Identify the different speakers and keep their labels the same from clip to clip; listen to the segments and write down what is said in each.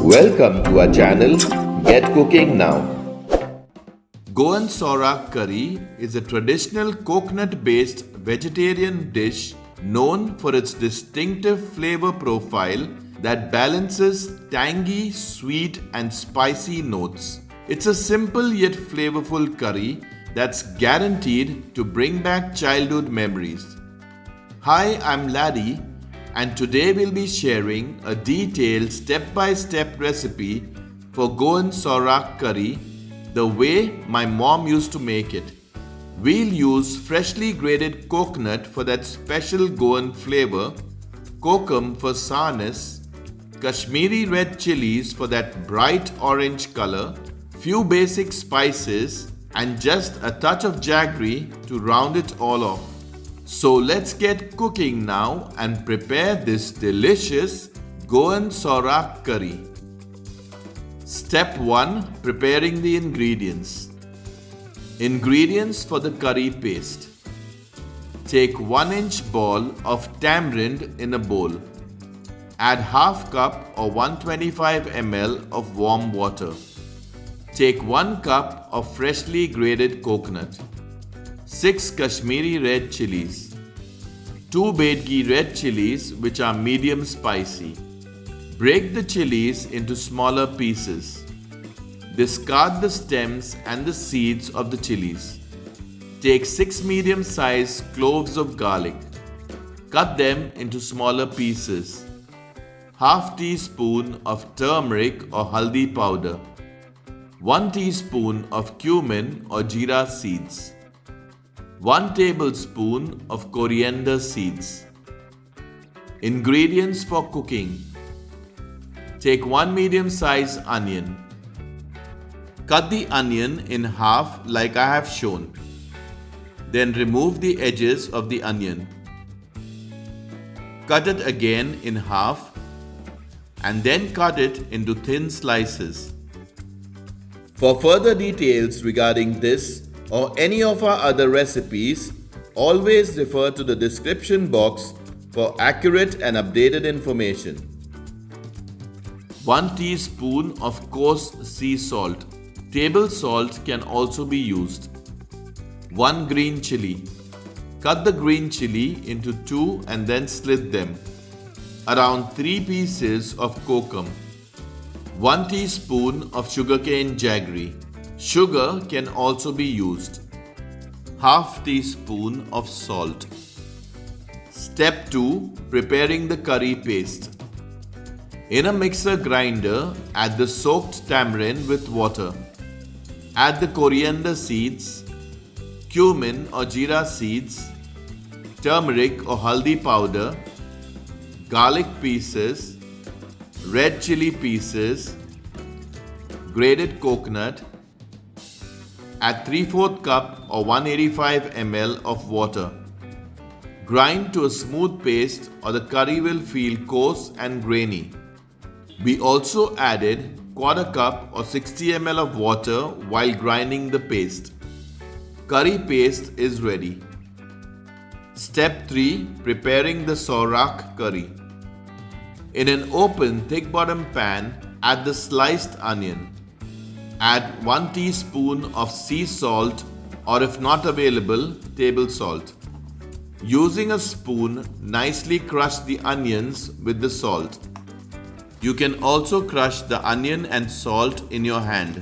Speaker 1: Welcome to our channel, Get Cooking Now.
Speaker 2: Goan Sorak Curry is a traditional coconut-based vegetarian dish known for its distinctive flavor profile that balances tangy, sweet and spicy notes. It's a simple yet flavorful curry that's guaranteed to bring back childhood memories. Hi, I'm Laddie, and today we'll be sharing a detailed step-by-step recipe for Goan Sorak Curry the way my mom used to make it. We'll use freshly grated coconut for that special Goan flavor, kokum for sourness, Kashmiri red chilies for that bright orange color, few basic spices, and just a touch of jaggery to round it all off. So let's get cooking now and prepare this delicious Goan Sorak Curry. Step 1. Preparing the ingredients. Ingredients for the curry paste. Take 1-inch ball of tamarind in a bowl. Add half cup or 125 ml of warm water. Take 1 cup of freshly grated coconut. 6 Kashmiri red chilies, 2 Bedgi red chilies which are medium spicy. Break the chilies into smaller pieces. Discard the stems and the seeds of the chilies. Take 6 medium-sized cloves of garlic. Cut them into smaller pieces. Half teaspoon of turmeric or haldi powder. 1 teaspoon of cumin or jeera seeds. 1 tablespoon of coriander seeds. Ingredients for cooking. Take 1 medium-sized onion. Cut the onion in half like I have shown. Then remove the edges of the onion. Cut it again in half and then cut it into thin slices. For further details regarding this or any of our other recipes, always refer to the description box for accurate and updated information. 1 teaspoon of coarse sea salt. Table salt can also be used. 1 green chili. Cut the green chili into 2 and then slit them. Around 3 pieces of kokum. 1 teaspoon of sugarcane jaggery. Sugar can also be used. Half teaspoon of salt. Step 2. Preparing the curry paste. In a mixer grinder, add the soaked tamarind with water. Add the coriander seeds, cumin or jeera seeds, turmeric or haldi powder, garlic pieces, red chili pieces, grated coconut. Add 3/4 cup or 185 ml of water. Grind to a smooth paste or the curry will feel coarse and grainy. We also added 1/4 cup or 60 ml of water while grinding the paste. Curry paste is ready. Step 3. Preparing the Sorak curry. In an open thick bottom pan, add the sliced onion. Add 1 teaspoon of sea salt or if not available, table salt. Using a spoon, nicely crush the onions with the salt. You can also crush the onion and salt in your hand.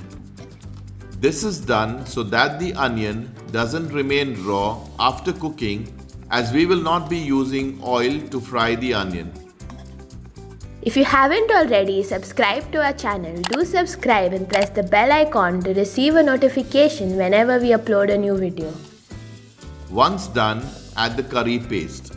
Speaker 2: This is done so that the onion doesn't remain raw after cooking, as we will not be using oil to fry the onion.
Speaker 3: If you haven't already subscribed to our channel, do subscribe and press the bell icon to receive a notification whenever we upload a new video.
Speaker 2: Once done, add the curry paste.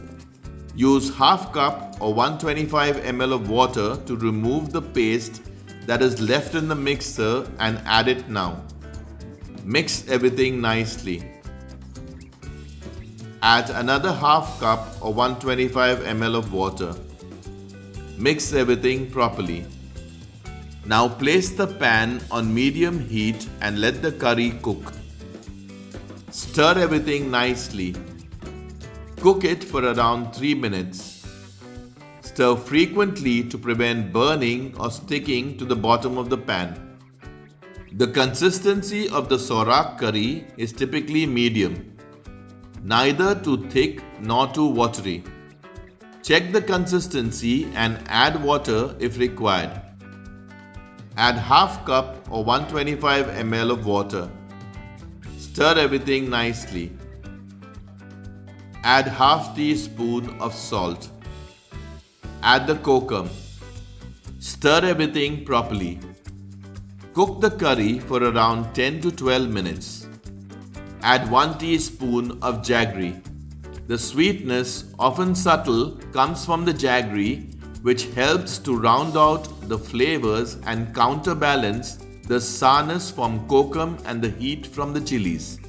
Speaker 2: Use half cup or 125 ml of water to remove the paste that is left in the mixer and add it now. Mix everything nicely. Add another half cup or 125 ml of water. Mix everything properly. Now place the pan on medium heat and let the curry cook. Stir everything nicely. Cook it for around 3 minutes. Stir frequently to prevent burning or sticking to the bottom of the pan. The consistency of the sorak curry is typically medium, neither too thick nor too watery. Check the consistency and add water if required. Add half cup or 125 ml of water. Stir everything nicely. Add half teaspoon of salt. Add the kokum. Stir everything properly. Cook the curry for around 10 to 12 minutes. Add 1 teaspoon of jaggery. The sweetness, often subtle, comes from the jaggery, which helps to round out the flavors and counterbalance the sourness from kokum and the heat from the chilies.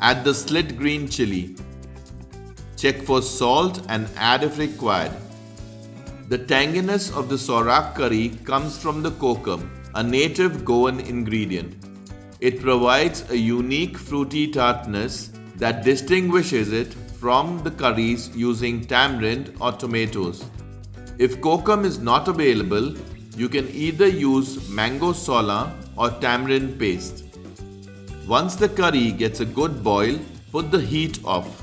Speaker 2: Add the slit green chili. Check for salt and add if required. The tanginess of the sorak curry comes from the kokum, a native Goan ingredient. It provides a unique fruity tartness that distinguishes it from the curries using tamarind or tomatoes. If kokum is not available, you can either use mango sola or tamarind paste. Once the curry gets a good boil, put the heat off.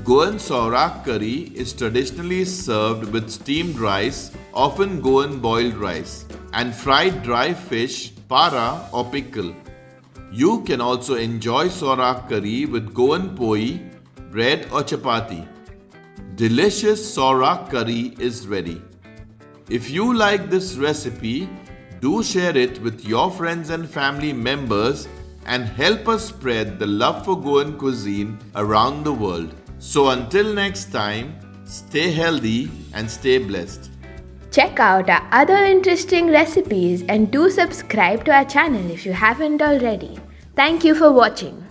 Speaker 2: Goan Sorak Curry is traditionally served with steamed rice, often Goan boiled rice, and fried dry fish, para or pickle. You can also enjoy Sorak Curry with Goan poee, bread or chapati. Delicious Sorak Curry is ready. If you like this recipe, do share it with your friends and family members and help us spread the love for Goan cuisine around the world. So until next time, stay healthy and stay blessed.
Speaker 3: Check out our other interesting recipes and do subscribe to our channel if you haven't already. Thank you for watching.